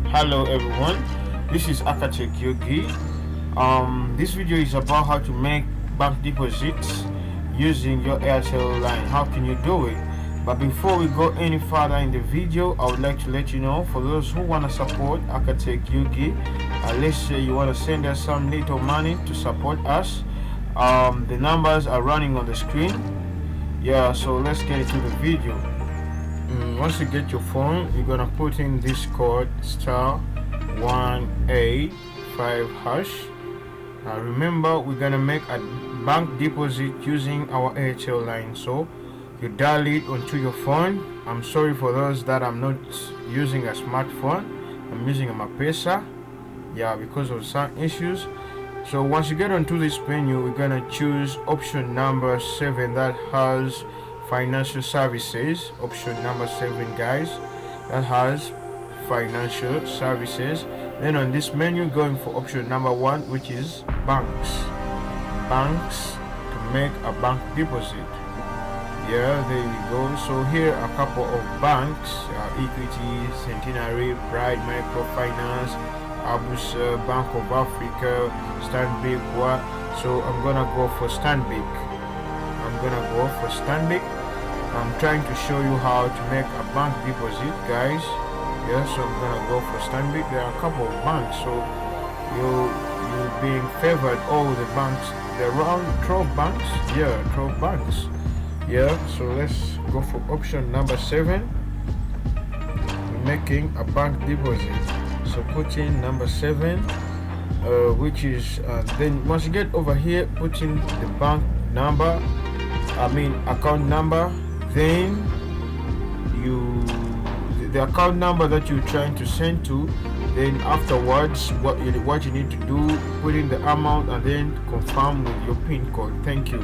Hello everyone, this is Akatek Yogi. This video is about how to make bank deposits using your Airtel line. How can you do it? But before we go any further in the video, I would like to let you know, for those who want to support Akatek Yogi, let's say you want to send us some little money to support us. The numbers are running on the screen. Yeah, so let's get into the video. Once you get your phone, you're gonna put in this code *185#. Remember, we're gonna make a bank deposit using our Airtel line, so you dial it onto your phone. I'm sorry for those that I'm not using a smartphone, I'm using a Mapesa, because of some issues. So once you get onto this menu, we're gonna choose option number 7 that has financial services. Option number 7, guys, that has financial services. Then on this menu, going for option number 1, which is banks to make a bank deposit. There you go. So here are a couple of banks: Equity, Centenary, Pride Microfinance, Abusa, Bank of Africa, Stanbic. So I'm gonna go for Stanbic. I'm trying to show you how to make a bank deposit, guys. So I'm gonna go for Stanbic. There are a couple of banks, so you're being favored all the banks. There are around 12 banks. 12 banks. So let's go for option number 7. We're making a bank deposit. So put in number 7, which is then once you get over here, put in the bank number, account number. Then the account number that you're trying to send to. Then afterwards, what you need to do, put in the amount and then confirm with your PIN code. Thank you.